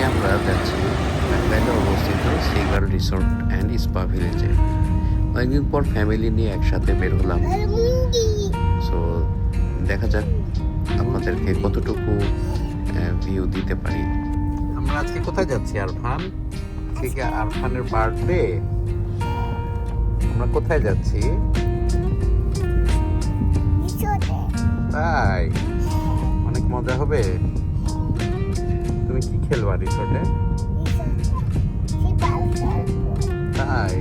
আমরা যাচ্ছি টাঙ্গাইলে অবস্থিত সিগার রিসোর্ট অ্যান্ড স্পা ভিলেজে। অনেকদিন পর ফ্যামিলি নিয়ে একসাথে বের হলাম। সো দেখা যাক আপনাদেরকে কতটুকু ভিউ দিতে পারি। আমরা আজকে কোথায় যাচ্ছি আরফান? ঠিক আরফানের বার্থডে। আমরা কোথায় যাচ্ছি? তাই অনেক মজা হবে। তুমি কি খেলবা রিসোর্টে? তাই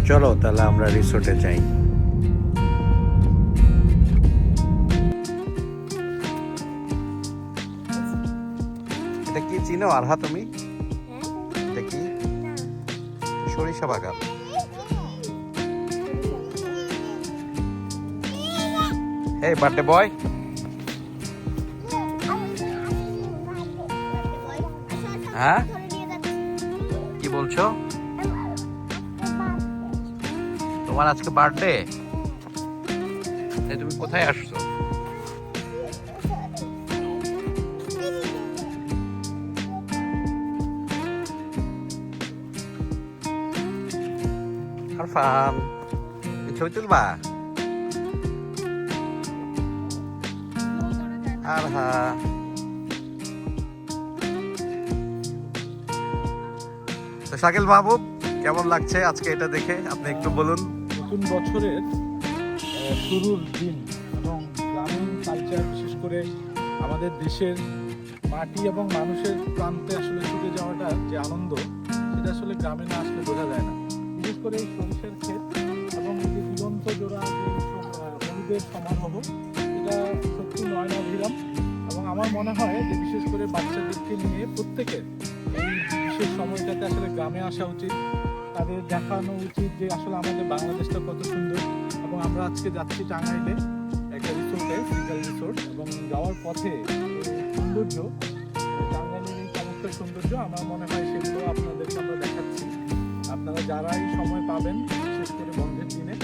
চলো তাহলে আমরা রিসোর্টে যাই। এটা কি চিনো আরহা তুমি? এটা কি? সরিষা বাগান। এই বার্থডে বয়, হ্যাঁ কি বলছো? তোমার আজকে বার্থডে, তুমি কোথায় আসছো? আরফান ছবি তুলবা? আরহা তো শাকিল মাহবুব, কেমন লাগছে আজকে এটা দেখে? আপনি একটু বলুন। নতুন বছরের শুরুর দিন এবং গ্রামীণ কালচার, বিশেষ করে আমাদের দেশের মাটি এবং মানুষের প্রান্তে আসলে ছুটে যাওয়াটা যে আনন্দ, সেটা আসলে গ্রামে না আসলে বোঝা যায় না। বিশেষ করে এই সরিষার ক্ষেত এবং এই যে দিগন্ত জোড়া যে হলুদের সমারোহ, এটা সত্যি নয়নাভিরাম। এবং আমার মনে হয় যে বিশেষ করে বাচ্চাদেরকে নিয়ে প্রত্যেকের এই বিশেষ সময়টাতে আসলে গ্রামে আসা উচিত। তাদের দেখানো উচিত যে আসলে আমাদের বাংলাদেশটা কত সুন্দর। এবং আমরা আজকে যাচ্ছি টাঙ্গাইলে একটা রিসোর্টে, সিগার রিসোর্ট, এবং যাওয়ার পথে সৌন্দর্য, টাঙ্গাইলের এই চমৎকার সৌন্দর্য আমার মনে হয় সেগুলো আপনাদেরকে আমরা দেখাচ্ছি। আপনারা যারাই সময় পাবেন, বিশেষ করে বন্ধের দিনে,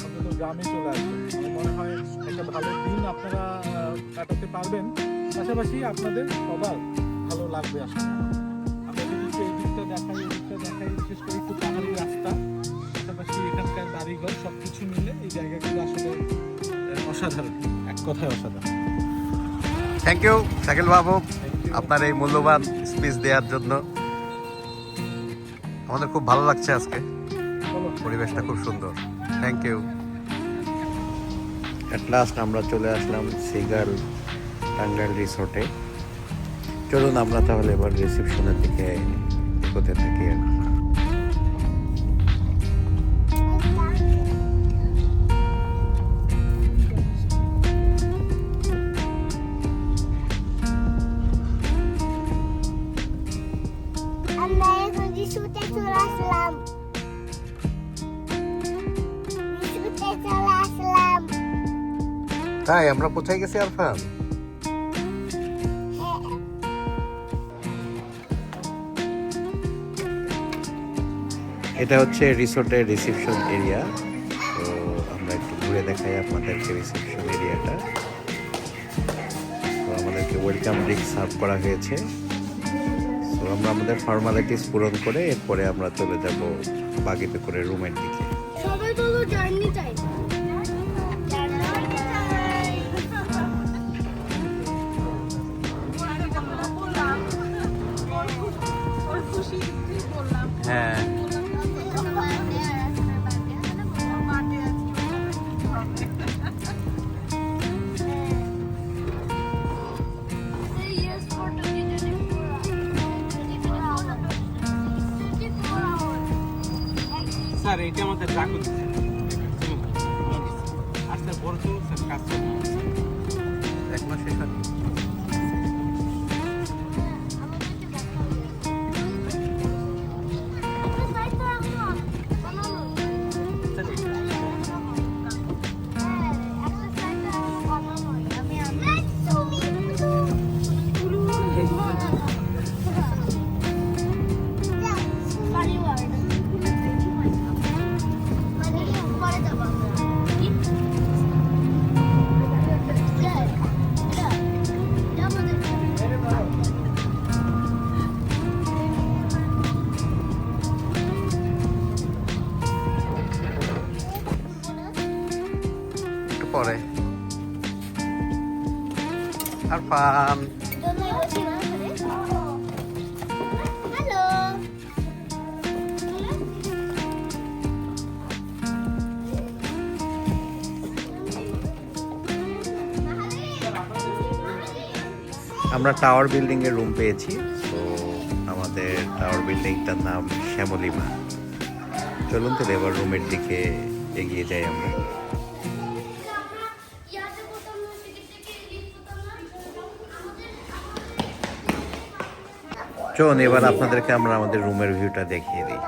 অন্তত গ্রামে চলে আসবেন। আমার মনে হয় একটা ভালো দিন আপনারা কাটাতে পারবেন, পাশাপাশি আপনাদের সবার ভালো লাগবে আসলে। আমরা যদি এই দিকটা দেখাই, এই দিকটা দেখাই, বিশেষ করে একটু পাহাড়ি রাস্তা, পাশাপাশি এখানকার বাড়িঘর, সব কিছু মিলে এই জায়গাগুলো আসলে অসাধারণ, এক কথায় অসাধারণ। থ্যাংক ইউ শাকিল মাহবুব, আপনার এই মূল্যবান স্পিচ দেওয়ার জন্য। আমাদের খুব ভালো লাগছে আজকে, পরিবেশটা খুব সুন্দর। Thank you. অ্যাট লাস্ট আমরা চলে আসলাম সিগার টাঙ্গাইল রিসোর্টে। চলুন আমরা তাহলে এবার রিসেপশনের দিকে এগোতে থাকি। তাই আমরা কোথায় গেছি আরফান? এটা হচ্ছে রিসোর্টের রিসেপশন এরিয়া। তো আমরা একটু ঘুরে দেখাই আপনাদেরকে রিসেপশন এরিয়াটা। তো আমাদেরকে ওয়েলকাম ড্রিঙ্ক সার্ভ করা হয়েছে। তো আমরা আমাদের ফর্মালিটিস পূরণ করে এরপরে আমরা চলে যাব বাগিতে করে রুমের দিকে। সবাই তো জার্নি টাইম। হ্যাঁ স্যার এইটা আমাদের রাখুন, আর স্যার বড় তো স্যার কাজ এক মাস শেষ হয়নি। আরফান হ্যালো আমরা টাওয়ার বিল্ডিং এর রুম পেয়েছি। তো আমাদের টাওয়ার বিল্ডিংটার নাম শ্যামলিমা। চলুন তো এবার রুমের দিকে এগিয়ে যাই আমরা। চলুন এবার আপনাদেরকে আমরা আমাদের রুমের ভিউটা দেখিয়ে দিই।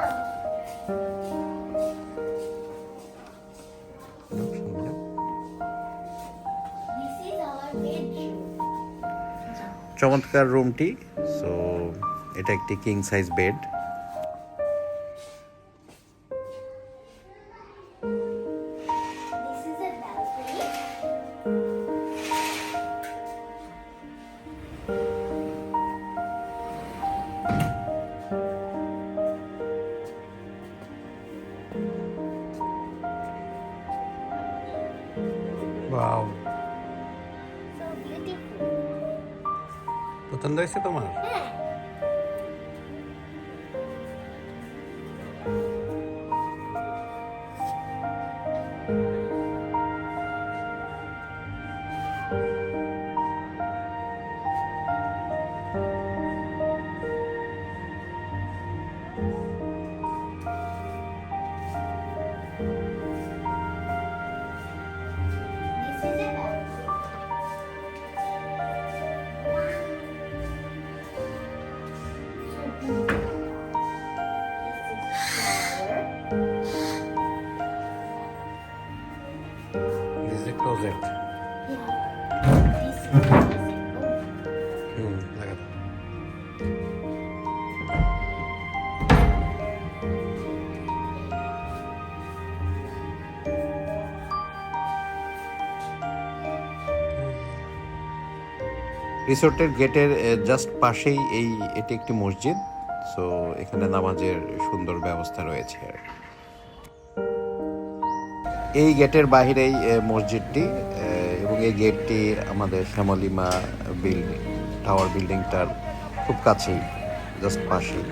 চমৎকার রুমটি। সো এটা একটি কিং সাইজ বেড। ওয়াও, পছন্দ হয়েছে তোমার? This is a closet. লাগা দাও। রিসোর্টের গেটের জাস্ট পাশেই এটি একটি মসজিদ। সো এখানে নামাজের সুন্দর ব্যবস্থা রয়েছে। এই গেটের বাহিরেই মসজিদটি, এবং এই গেটটি আমাদের শ্যামলিমা টাওয়ার বিল্ডিংটার খুব কাছেই, জাস্ট পাশেই।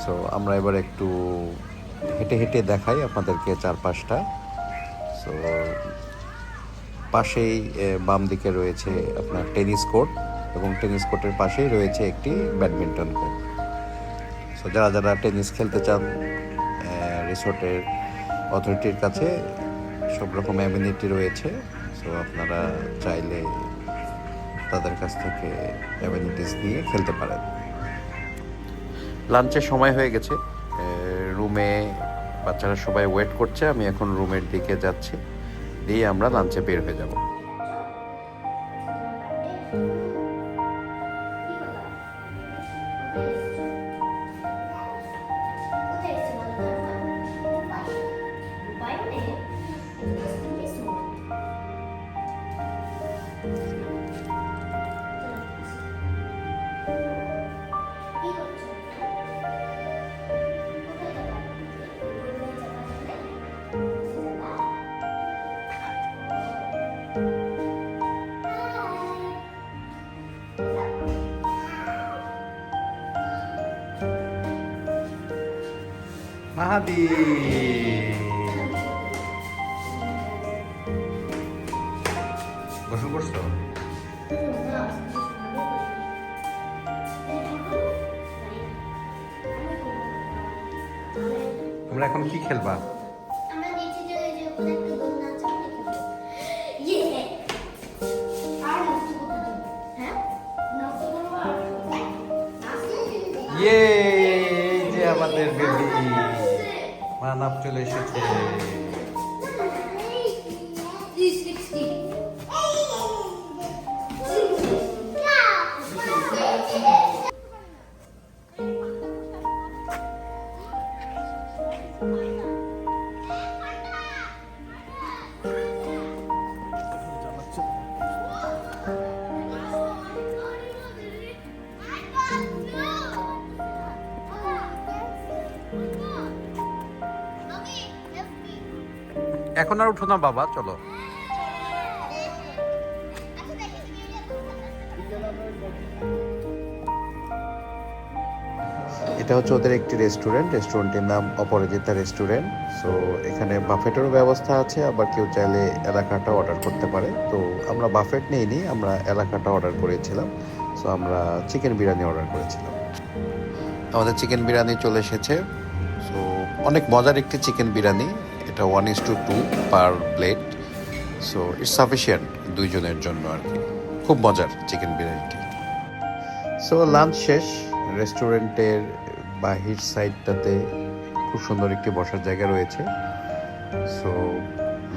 সো আমরা এবার একটু হেঁটে হেঁটে দেখাই আপনাদেরকে চারপাশটা। সো পাশেই বাম দিকে রয়েছে আপনার টেনিস কোর্ট, এবং টেনিস কোর্টের পাশেই রয়েছে একটি ব্যাডমিন্টন কোর্ট। সো যারা যারা টেনিস খেলতে চান, রিসোর্টের অথরিটির কাছে সব রকম অ্যামিনিটি রয়েছে। সো আপনারা চাইলে তাদের কাছ থেকে অ্যামিনিটিস নিয়ে খেলতে পারেন। লাঞ্চের সময় হয়ে গেছে, রুমে বাচ্চারা সবাই ওয়েট করছে। আমি এখন রুমের দিকে যাচ্ছি, দিয়ে আমরা লাঞ্চে বের হয়ে যাব। মাহাদি গোসল করছো? তোমরা এখন কি খেলবা? ইয়ে, এই যে আমাদের বেবি মানাপ চলে এসেছে। এখন আর উঠো না বাবা, চলো। এটা হচ্ছে ওদের একটি রেস্টুরেন্টের নাম অপরাজিতা রেস্টুরেন্ট। সো এখানে বাফেটেরও ব্যবস্থা আছে, আবার কেউ চাইলে এলাকাটা অর্ডার করতে পারে। তো আমরা বাফেট নিইনি, আমরা এলাকাটা অর্ডার করেছিলাম। সো আমরা চিকেন বিরিয়ানি অর্ডার করেছিলাম। আমাদের চিকেন বিরিয়ানি চলে এসেছে। সো অনেক মজার একটি চিকেন বিরিয়ানি, এটা 1:2 পার প্লেট। সো ইটস সাফিসিয়েন্ট দুইজনের জন্য আর কি। খুব মজার চিকেন বিরিয়ানিটি। সো লাঞ্চ শেষ। রেস্টুরেন্টের বাহির সাইডটাতে খুব সুন্দর একটি বসার জায়গা রয়েছে। সো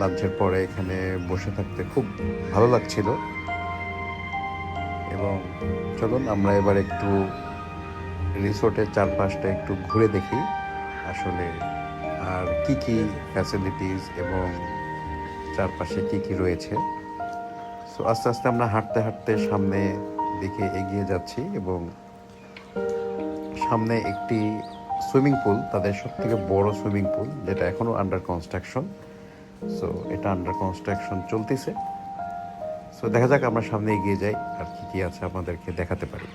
লাঞ্চের পরে এখানে বসে থাকতে খুব ভালো লাগছিল। এবং চলুন আমরা এবার একটু রিসোর্টের চারপাশটা একটু ঘুরে দেখি আসলে আর কি কি ফ্যাসিলিটিস এবং চারপাশে কি কি রয়েছে। সো আস্তে আস্তে আমরা হাঁটতে হাঁটতে সামনে দিকে এগিয়ে যাচ্ছি এবং সামনে একটি সুইমিং পুল, তাদের সব থেকে বড় সুইমিং পুল, যেটা এখনো আন্ডার কনস্ট্রাকশন। সো এটা আন্ডার কনস্ট্রাকশন চলতেছে। সো দেখা যাক আমরা সামনে এগিয়ে যাই আর কি কি আছে আমাদেরকে দেখাতে পারি।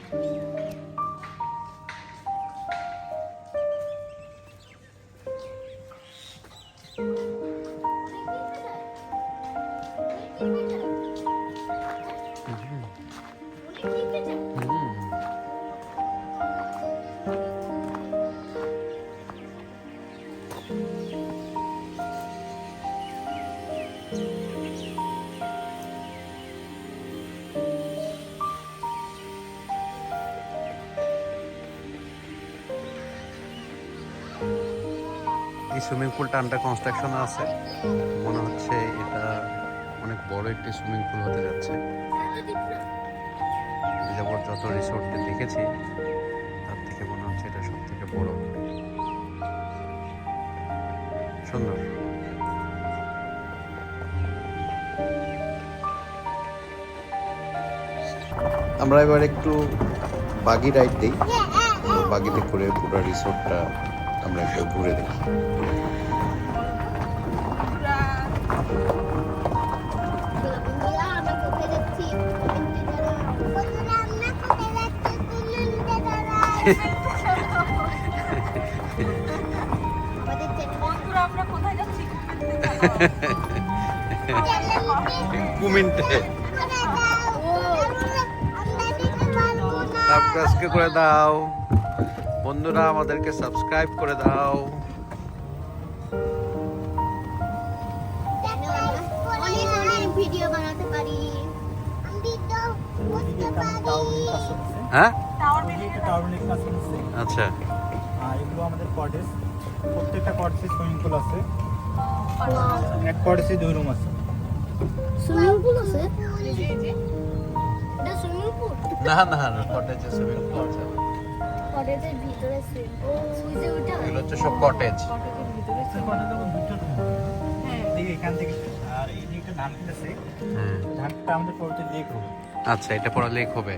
এই সুইমিং পুলটা আন্ডার কনস্ট্রাকশন আছে, মনে হচ্ছে এটা অনেক বড় একটি সুইমিং পুল হতে যাচ্ছে। যাবত যত রিসোর্টে দেখেছি তার থেকে মনে হচ্ছে এটা সব থেকে বড়, সুন্দর। আমরা এবার একটু বাগি রাইড দিই, বাগিতে করে পুরো রিসোর্টটা আমরা একটু ঘুরে দেখি। সাবস্ক্রাইব করে দাও বন্ধুরা, আমাদেরকে সাবস্ক্রাইব করে দাও। ভিডিও বানাতে পারি। হ্যাঁ আচ্ছা, এগুলো আমাদের কটেজ, প্রত্যেকটা কটেজে সুইমিং পুল আছে। এক কটেজে 2 রুম আছে। সুইমিং পুল আছে? এটা সুইমিং পুল? না না, কটেজে সুইমিং পুল আছে। কটেজের ভিতরে সুইমিং পুল। ওই যে ওইটা। এগুলো হচ্ছে সব কটেজ। কটেজের ভিতরে কটেজে দুটো রুম। হ্যাঁ, দেখি এখান থেকে আর এই দিকটা ধান আছে। হ্যাঁ, ধানটা আমাদের পড়তে লেক হবে। আচ্ছা, এটা পরে লেক হবে।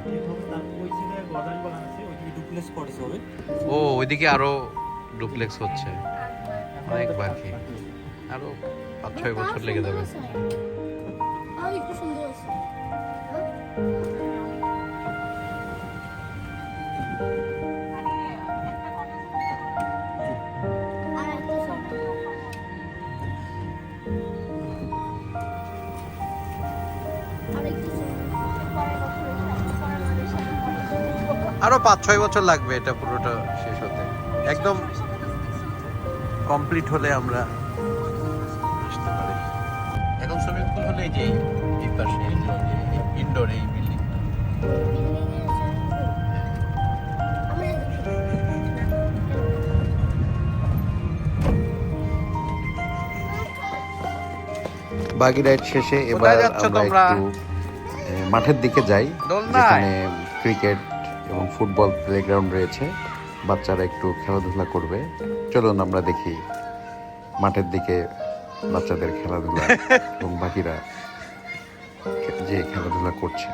ওই সাইডে গদারি বাগান আছে, ওইদিকে ডুপ্লেক্স কটেজ হবে। ও, ওইদিকে আরো ডুপ্লেক্স হচ্ছে, অনেক বাকি, আরো 5-6 বছর লেগে যাবে। আর একটু সুন্দর আছে। আরো 5-6 বছর লাগবে এটা পুরোটা শেষ হতে, একদম কমপ্লিট হলে আমরা আসতে পারি। এখন সুইমিং পুল হলে এই যে এই পাশে ইনডোর এই বিল্ডিংটা। বাগি রাইড শেষে এবার আমরা একটু মাঠের দিকে যাই, যেখানে ক্রিকেট এবং ফুটবল প্লেগ্রাউন্ড রয়েছে, বাচ্চারা একটু খেলাধুলা করবে। চলুন আমরা দেখি মাঠের দিকে বাচ্চাদের খেলাধুলা এবং বাকিরা যে খেলাধুলা করছে।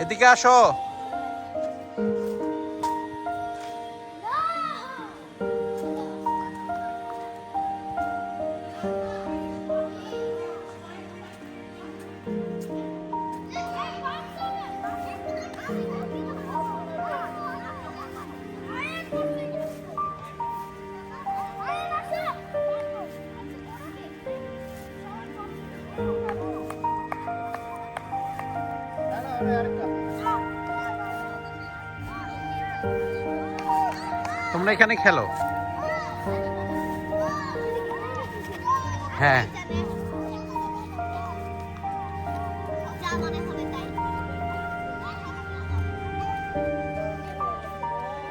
এদিকে আসো। তোমরা এখানে খেলো। হ্যাঁ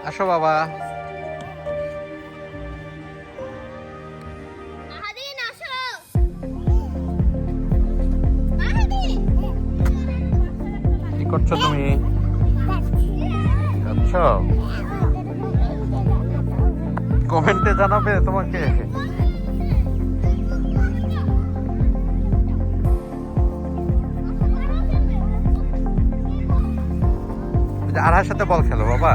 আসো বাবা। কি করছো তুমি? আচ্ছা, কমেন্টে জানাবে তোমাকে। আরহার সাথে বল খেলো বাবা।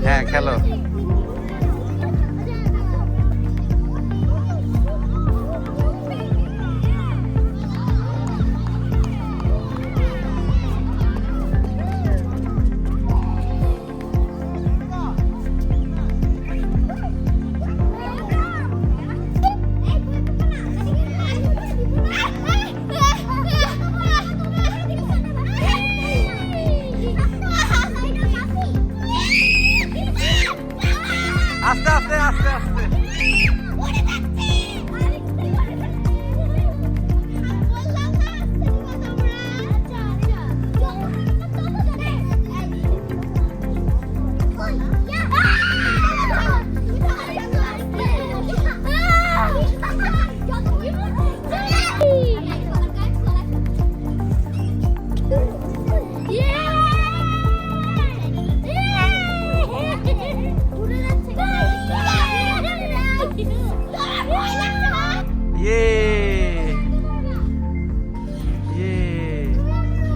হ্যাঁ খেলো। আস্তে আস্তে আস্তে আস্তে।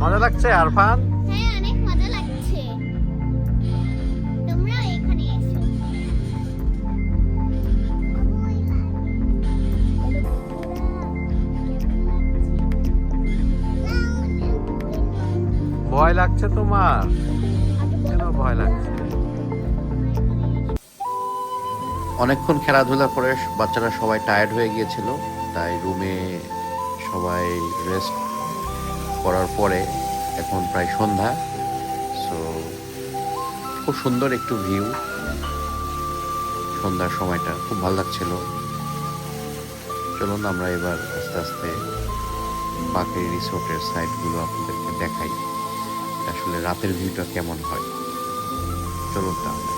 মজা লাগছে আরফান? হ্যাঁ অনেক মজা লাগছে। তোমরা এখানে এসো। ভয় লাগছে তোমার? কেন ভয় লাগছে? অনেকক্ষণ খেলাধুলা করে বাচ্চারা সবাই টায়ার্ড হয়ে গিয়েছিল, তাই রুমে সবাই রেস্ট করার পরে এখন প্রায় সন্ধ্যা। সো খুব সুন্দর একটু ভিউ, সন্ধ্যার সময়টা খুব ভালো লাগছিল। চলুন আমরা এবার আস্তে আস্তে বাকি রিসোর্টের সাইডগুলো আপনাদেরকে দেখাই, আসলে রাতের ভিউটা কেমন হয়। চলুন তাহলে।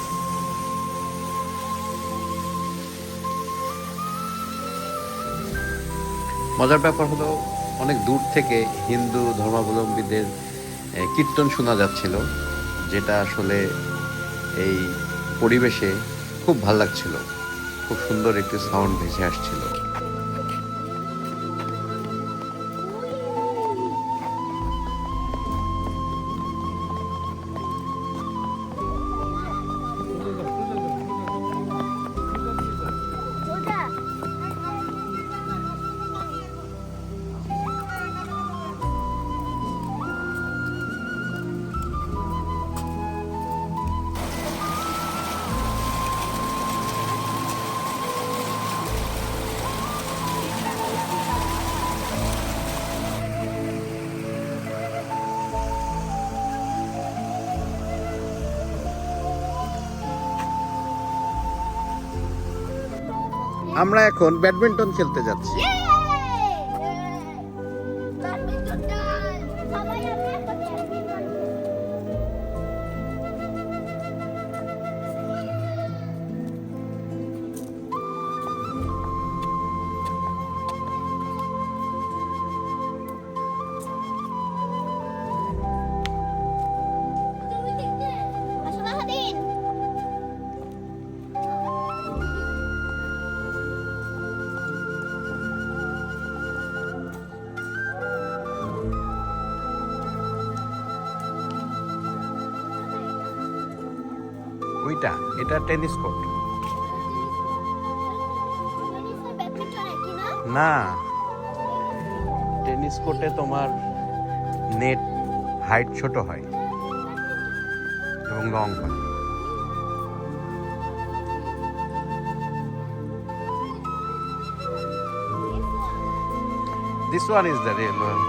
মজার ব্যাপার হলো অনেক দূর থেকে হিন্দু ধর্মাবলম্বীদের কীর্তন শোনা যাচ্ছিল, যেটা আসলে এই পরিবেশে খুব ভালো লাগছিল। খুব সুন্দর একটি সাউন্ড ভেসে আসছিল। আমরা এখন ব্যাডমিন্টন খেলতে যাচ্ছি। ওইটা, এটা টেনিস কোর্ট ব্যাডমিন্টন একই না? না। টেনিস কোর্টে তোমার নেট হাইট ছোট হয় এবং লং হয়। This one is the real one.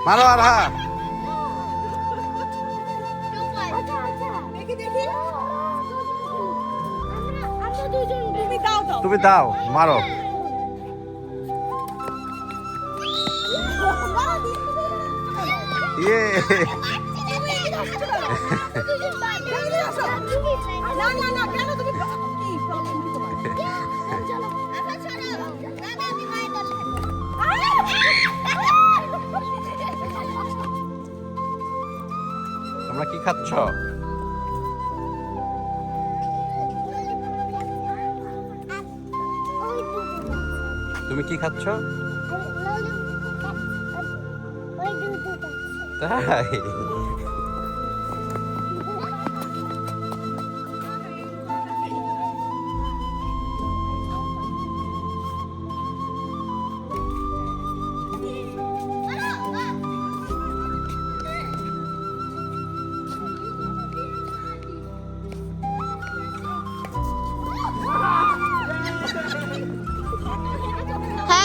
মারো আর হ্যাঁ, তুমি দাও, মারো। ইয়ে তোমরা কি খাচ্ছ? তুমি কি খাচ্ছ? তাই হ্যাঁ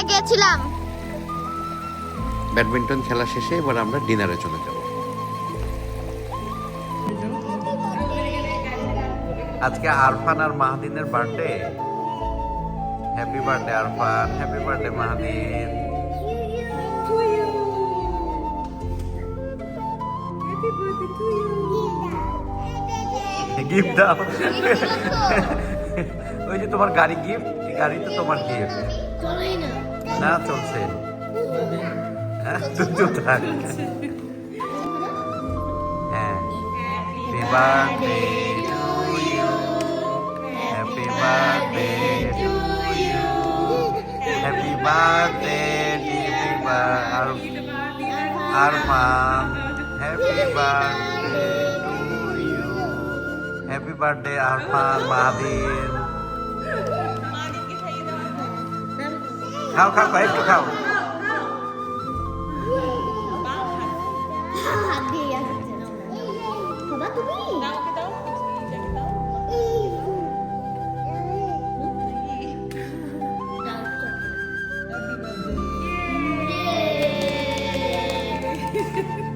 গেছিলাম। ব্যাডমিন্টন খেলা শেষে এবার আমরা ডিনারে চলে যাব। আজকে আরফান আর মাহদিনের birthday. Happy birthday Arfan, happy birthday Mahdin. Gift দাও। ওই যে তোমার গাড়ি গিফট, গাড়ি তো তোমার গিফট না, চলছে। হ্যাঁ happy birthday to you, happy birthday to you, happy birthday Arman, happy birthday to you, happy birthday Arman Mahdin. খাও খাও খাও, একটু খাও।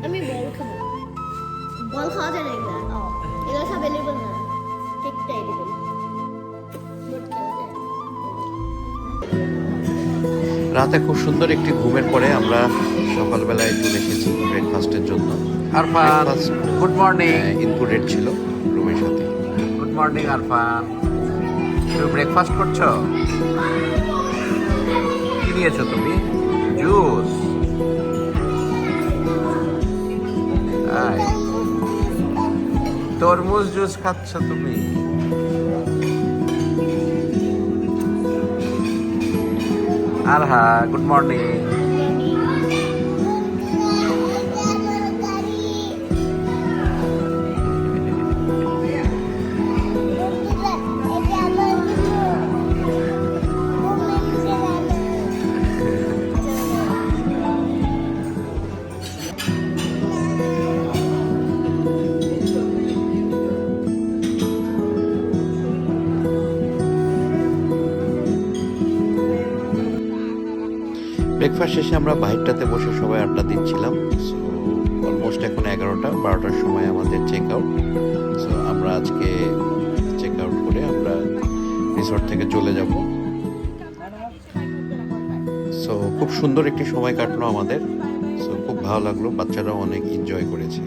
আমি বল খাবো। বল খাওয়া যায় না এগুলা? এগুলো সব অ্যাভেলেবল না, কেকটা অ্যাভেলেবল। রাতে খুব সুন্দর একটি ঘুমের পরে আমরা সকালবেলায় চলে এসেছি ব্রেকফাস্টের জন্য। আরফান গুড মর্নিং ইনক্লুডেড ছিল রুমের সাথে। গুড মর্নিং আরফান, তুমি ব্রেকফাস্ট করছো? কি নিয়েছো তুমি? জুস। তরমুজ জুস খাচ্ছ তুমি? আর হ্যাঁ, গুড মর্নিং। ব্রেকফাস্ট শেষে আমরা বাহিরটাতে বসে সবাই আড্ডা দিচ্ছিলাম। সো অলমোস্ট এখন 11টা, 12টার সময় আমাদের চেক আউট। সো আমরা আজকে চেক আউট করে আমরা রিসর্ট থেকে চলে যাব। সো খুব সুন্দর একটি সময় কাটলো আমাদের। সো খুব ভালো লাগলো, বাচ্চারাও অনেক এনজয় করেছে।